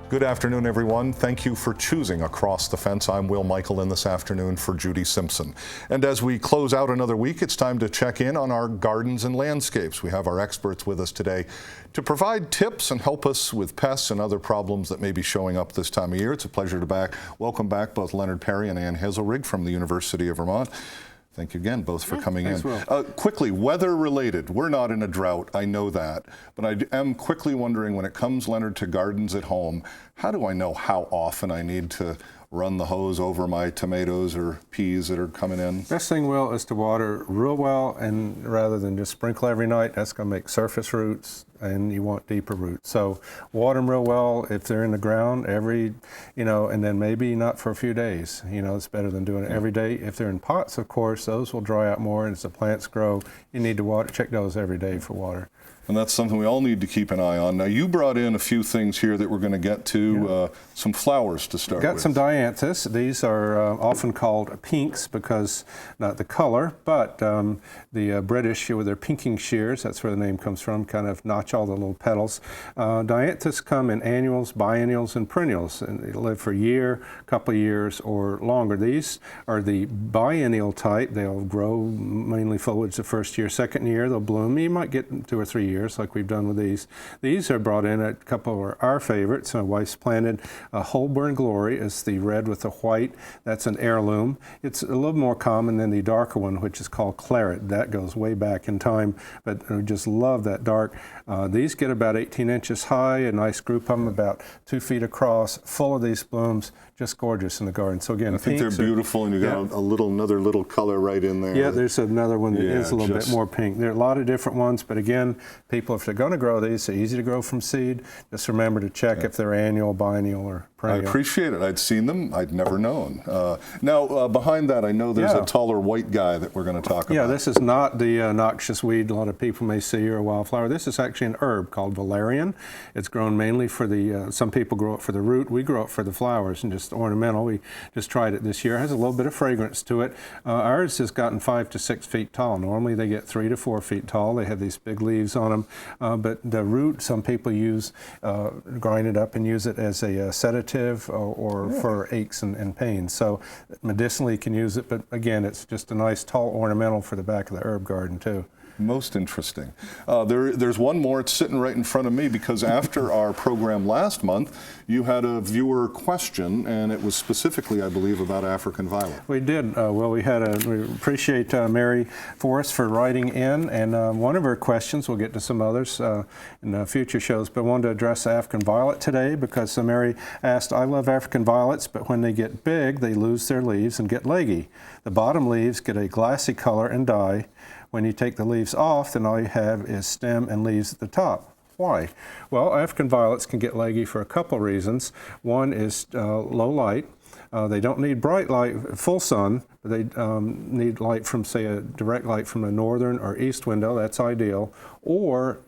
Good afternoon, everyone. Thank you for choosing Across the Fence. I'm Will Michael in this afternoon for Judy Simpson. And as we close out another week, it's time to check in on our gardens and landscapes. We have our experts with us today to provide tips and help us with pests and other problems that may be showing up this time of year. It's a pleasure to welcome back both Leonard Perry and Ann Hazelrig from the University of Vermont. Thank you again, both for coming in. Quickly, weather related. We're not in a drought, I know that, but I am quickly wondering, when it comes, Leonard, to gardens at home, how do I know how often I need to run the hose over my tomatoes or peas that are coming in? Best thing, Will, is to water real well, and rather than just sprinkle every night. That's going to make surface roots, and you want deeper roots. So water them real well if they're in the ground and then maybe not for a few days. It's better than doing it every day. If they're in pots, of course, those will dry out more, and as the plants grow, you need to check those every day for water. And that's something we all need to keep an eye on. Now, you brought in a few things here that we're going to get to, some flowers to start with. Got some Dianthus. These are often called pinks because, not the color, but the British with their pinking shears, that's where the name comes from, kind of notch all the little petals. Dianthus come in annuals, biennials, and perennials, and they live for a year, couple of years, or longer. These are the biennial type. They'll grow mainly foliage the first year. Second year, they'll bloom. You might get 2 or 3 years, like we've done with these. These are brought in a couple of our favorites. My wife's planted Holborn Glory is the red with the white. That's an heirloom. It's a little more common than the darker one, which is called Claret. That goes way back in time, but we just love that dark. These get about 18 inches high, a nice group of them about 2 feet across, full of these blooms, just gorgeous in the garden. So again, I think they're beautiful, and you got another little color right in there. Yeah, there's another one that is a little bit more pink. There are a lot of different ones, but again, people, if they're going to grow these, they're easy to grow from seed. Just remember to check if they're annual, biennial, or perennial. I appreciate it. I'd seen them. I'd never known. Now, behind that, I know there's a taller white guy that we're going to talk about. Yeah, this is not the noxious weed a lot of people may see, or a wildflower. This is actually an herb called valerian. It's grown mainly for the, some people grow it for the root. We grow it for the flowers and just ornamental. We just tried it this year. It has a little bit of fragrance to it. Ours has gotten 5 to 6 feet tall. Normally they get 3 to 4 feet tall. They have these big leaves on them. But the root, some people use, grind it up and use it as a sedative or for aches and pains. So medicinally you can use it, but again, it's just a nice tall ornamental for the back of the herb garden too. Most interesting. There's one more. It's sitting right in front of me because after our program last month, you had a viewer question, and it was specifically, I believe, about African violet. We did. Well, we appreciate Mary Forrest for writing in, and one of her questions, we'll get to some others in future shows, but I wanted to address African violet today because Mary asked, I love African violets, but when they get big, they lose their leaves and get leggy. The bottom leaves get a glassy color and die. When you take the leaves off, then all you have is stem and leaves at the top. Why? Well, African violets can get leggy for a couple reasons. One is low light. They don't need bright light, full sun, but they need light from, say, a direct light from a northern or east window. That's ideal. Or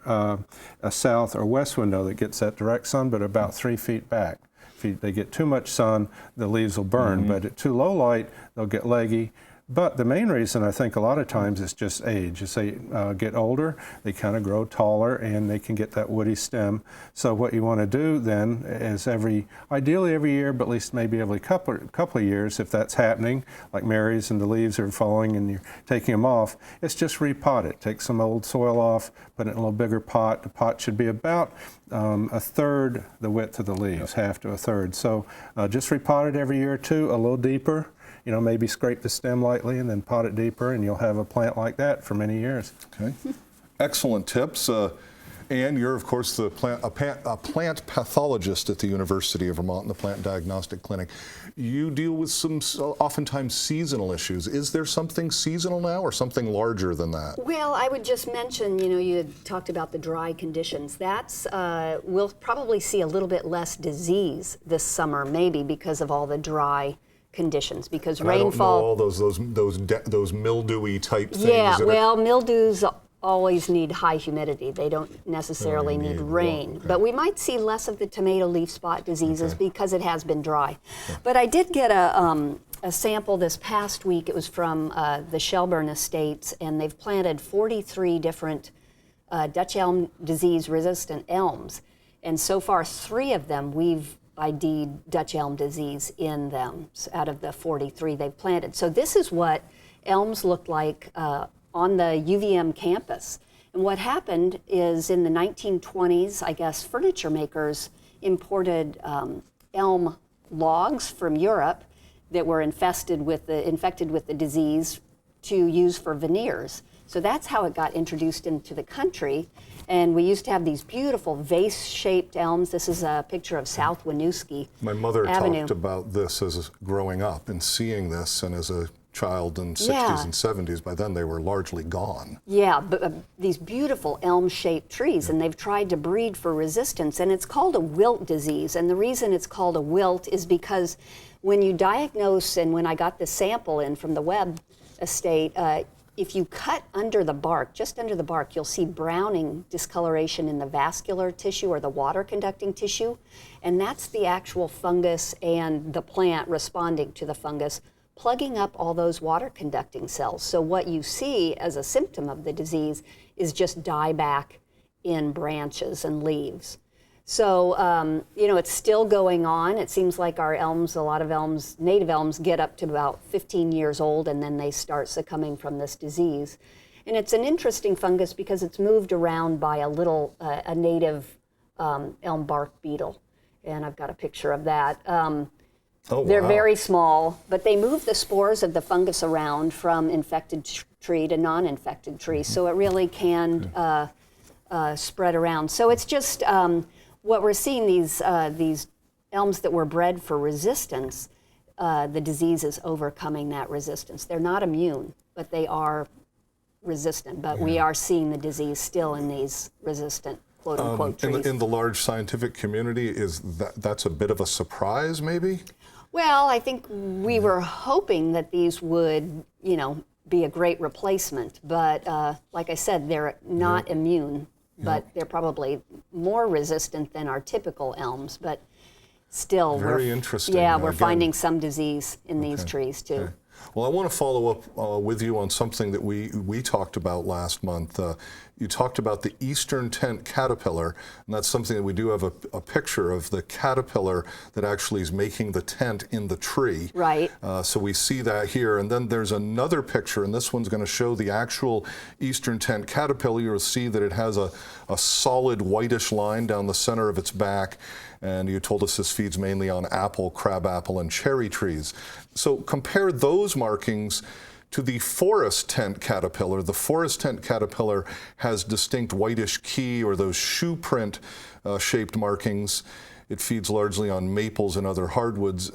a south or west window that gets that direct sun, but about 3 feet back. If they get too much sun, the leaves will burn, but at too low light, they'll get leggy. But the main reason, I think, a lot of times is just age. As they get older, they kind of grow taller and they can get that woody stem. So what you want to do then is ideally every year, but at least maybe every couple of years, if that's happening, like Mary's and the leaves are falling and you're taking them off, it's just repot it. Take some old soil off, put it in a little bigger pot. The pot should be about a third the width of the leaves, half to a third. So just repot it every year or two, a little deeper. Maybe scrape the stem lightly and then pot it deeper, and you'll have a plant like that for many years. Okay. Excellent tips. Ann, you're, of course, a plant pathologist at the University of Vermont in the Plant Diagnostic Clinic. You deal with some oftentimes seasonal issues. Is there something seasonal now or something larger than that? Well, I would just mention, you had talked about the dry conditions. We'll probably see a little bit less disease this summer, maybe because of all the dry conditions because And I don't know rainfall. all those mildewy type things. Yeah, that are- well, mildews always need high humidity. They don't necessarily need rain. okay. But we might see less of the tomato leaf spot diseases Okay. because it has been dry. But I did get a sample this past week. It was from the Shelburne Estates, and they've planted 43 different Dutch elm disease resistant elms. And so far, 3 of them we've ID'd Dutch elm disease in them out of the 43 they've planted. So this is what elms looked like on the UVM campus. And what happened is in the 1920s, I guess furniture makers imported elm logs from Europe that were infected with the disease to use for veneers. So that's how it got introduced into the country. And we used to have these beautiful vase-shaped elms. This is a picture of South Winooski My mother Avenue. talked about this as growing up and seeing this, and as a child in 60s Yeah. and 70s. By then, they were largely gone. Yeah, but these beautiful elm-shaped trees, and they've tried to breed for resistance, and it's called a wilt disease. And the reason it's called a wilt is because when you diagnose, and when I got the sample in from the Webb estate, if you cut under the bark, just under the bark, you'll see browning discoloration in the vascular tissue or the water-conducting tissue, and that's the actual fungus and the plant responding to the fungus, plugging up all those water-conducting cells. So what you see as a symptom of the disease is just dieback in branches and leaves. So, it's still going on. It seems like our elms, a lot of elms, native elms, get up to about 15 years old and then they start succumbing from this disease. And it's an interesting fungus because it's moved around by a native elm bark beetle. And I've got a picture of that. They're wow. very small, but they move the spores of the fungus around from infected tree to non-infected tree. So it really can spread around. So it's just what we're seeing, these elms that were bred for resistance, the disease is overcoming that resistance. They're not immune, but they are resistant. But we are seeing the disease still in these resistant quote-unquote trees. In the large scientific community, that's a bit of a surprise, maybe? Well, I think we were hoping that these would, be a great replacement. But like I said, they're not immune, but they're probably more resistant than our typical elms. But still, Very interesting. Yeah, we're Again. finding some disease in these trees too. Okay. Well, I want to follow up with you on something that we talked about last month. You talked about the eastern tent caterpillar, and that's something that we do have a picture of the caterpillar that actually is making the tent in the tree. Right. So we see that here, and then there's another picture, and this one's going to show the actual eastern tent caterpillar. You'll see that it has a solid whitish line down the center of its back, and you told us this feeds mainly on apple, crabapple, and cherry trees. So compare those markings to the forest tent caterpillar. The forest tent caterpillar has distinct whitish key or those shoe print shaped markings. It feeds largely on maples and other hardwoods.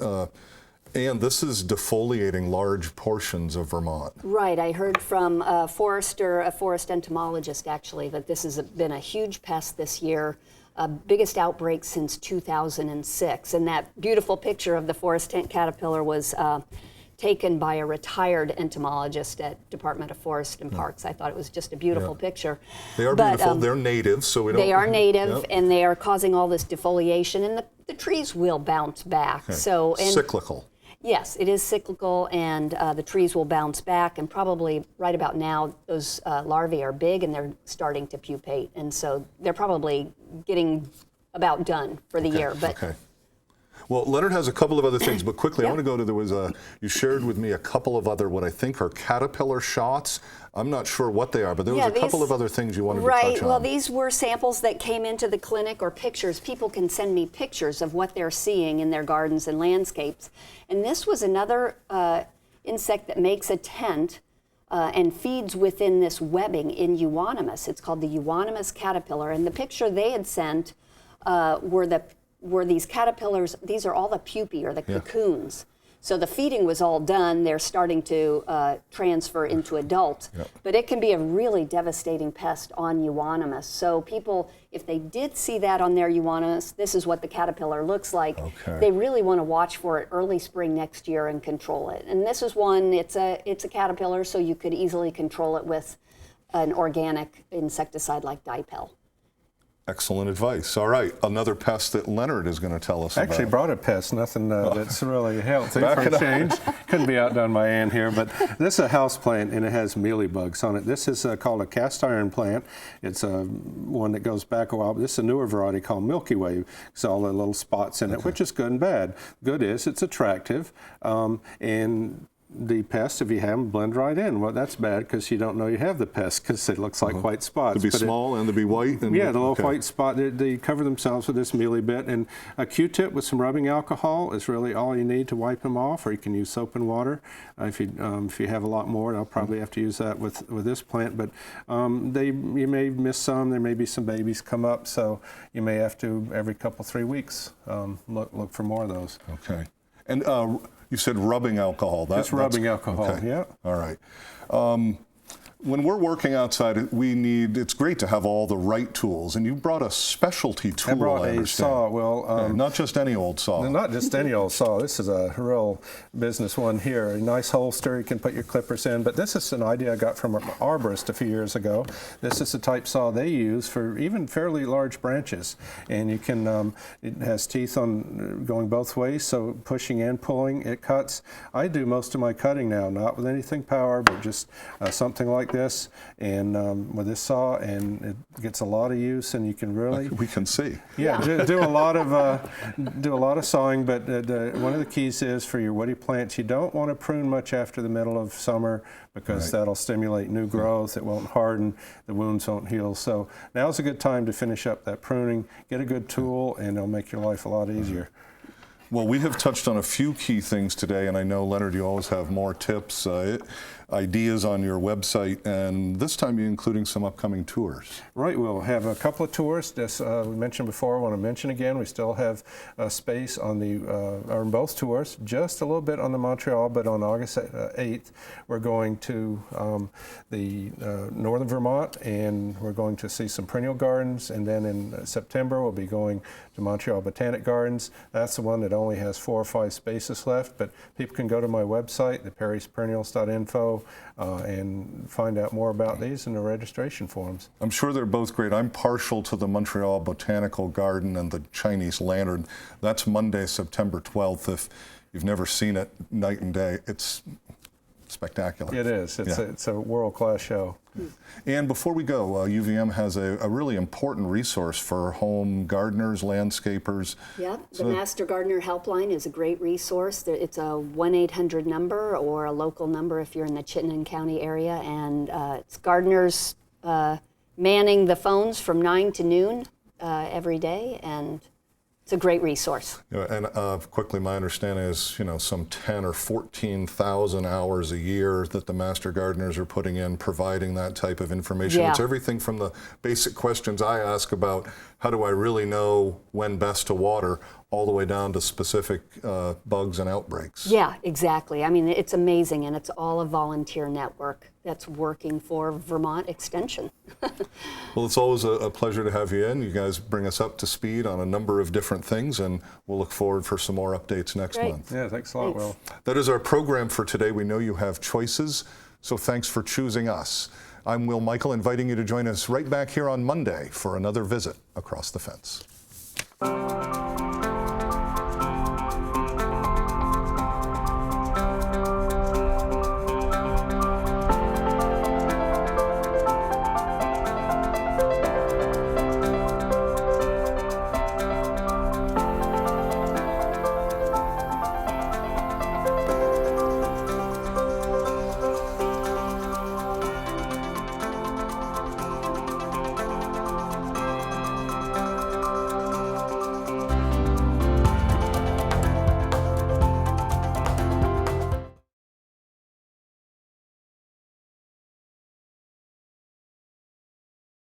And this is defoliating large portions of Vermont. Right. I heard from a forest entomologist actually that this has been a huge pest this year. Biggest outbreak since 2006. And that beautiful picture of the forest tent caterpillar was taken by a retired entomologist at Department of Forest and Parks. I thought it was just a beautiful picture. They are beautiful. They're native, so we don't... They are native, and they are causing all this defoliation, and the trees will bounce back. Okay. So cyclical. Yes, it is cyclical, and the trees will bounce back, and probably right about now, those larvae are big and they're starting to pupate, and so they're probably getting about done for the year. But Okay. Well, Leonard has a couple of other things, but quickly, I want to go to, you shared with me a couple of other, what I think are caterpillar shots. I'm not sure what they are, but there was a couple of other things you wanted to touch on. Right, well, these were samples that came into the clinic, or pictures. People can send me pictures of what they're seeing in their gardens and landscapes. And this was another insect that makes a tent and feeds within this webbing in Euonymus. It's called the Euonymus Caterpillar. And the picture they had sent were these caterpillars. These are all the pupae, or the cocoons. So the feeding was all done. They're starting to transfer into adult. Yep. But it can be a really devastating pest on Euonymus. So people, if they did see that on their Euonymus, this is what the caterpillar looks like. Okay. They really want to watch for it early spring next year and control it. And this is one, it's a caterpillar, so you could easily control it with an organic insecticide like dipel. Excellent advice. All right, another pest that Leonard is going to tell us Actually about. brought a pest, nothing that's really healthy for a change. Couldn't be outdone by Ann here, but this is a house plant and it has mealybugs on it. This is called a cast iron plant. It's one that goes back a while, but this is a newer variety called Milky Way. It's all the little spots in it, which is good and bad. Good is it's attractive, and the pests, if you have them, blend right in. Well, that's bad because you don't know you have the pest because it looks like white spots. To be small and to be white? And yeah, the little white spot, they cover themselves with this mealy bit. And a Q-tip with some rubbing alcohol is really all you need to wipe them off, or you can use soap and water. If you have a lot more, I'll probably have to use that with this plant. But you may miss some. There may be some babies come up, so you may have to, every couple, 3 weeks, look for more of those. Okay. And you said rubbing alcohol. Just rubbing alcohol, okay. yeah. All right. When we're working outside, it's great to have all the right tools, and you brought a specialty tool, I brought a saw. Well, not just any old saw. Not just any old saw. This is a real business one here. A nice holster you can put your clippers in, but this is an idea I got from an arborist a few years ago. This is the type saw they use for even fairly large branches, and you can, it has teeth on going both ways, so pushing and pulling, it cuts. I do most of my cutting now, not with anything power, but just something like this, and with this saw, and it gets a lot of use, and you can really We can see. do a lot of sawing. But one of the keys is for your woody plants, you don't want to prune much after the middle of summer because that'll stimulate new growth. It won't harden, the wounds won't heal. So now's a good time to finish up that pruning. Get a good tool, and it'll make your life a lot easier. Well, we have touched on a few key things today, and I know, Leonard, you always have more tips, ideas on your website, and this time you're including some upcoming tours. Right, we'll have a couple of tours. As we mentioned before, I want to mention again, we still have space on both tours, just a little bit on the Montreal, but on August 8th, we're going to the northern Vermont, and we're going to see some perennial gardens, and then in September, we'll be going to Montreal Botanic Gardens. That's the one that only has 4 or 5 spaces left, but people can go to my website, theperrysperennials.info, and find out more about these in the registration forms. I'm sure they're both great. I'm partial to the Montreal Botanical Garden and the Chinese Lantern. That's Monday, September 12th. If you've never seen it night and day, it's spectacular. It is. It's a world-class show. And before we go, UVM has a really important resource for home gardeners, landscapers. Yep, the Master Gardener Helpline is a great resource. It's a 1-800 number or a local number if you're in the Chittenden County area, and it's gardeners manning the phones from 9 to noon every day, and it's a great resource. And quickly, my understanding is, some 10 or 14,000 hours a year that the master gardeners are putting in, providing that type of information. Yeah. It's everything from the basic questions I ask about how do I really know when best to water, all the way down to specific bugs and outbreaks. Yeah, exactly. I mean, it's amazing, and it's all a volunteer network that's working for Vermont Extension. Well, it's always a pleasure to have you in. You guys bring us up to speed on a number of different things, and we'll look forward for some more updates next Great. month. Yeah, thanks a lot, Will. That is our program for today. We know you have choices, so thanks for choosing us. I'm Will Michael, inviting you to join us right back here on Monday for another visit Across the Fence.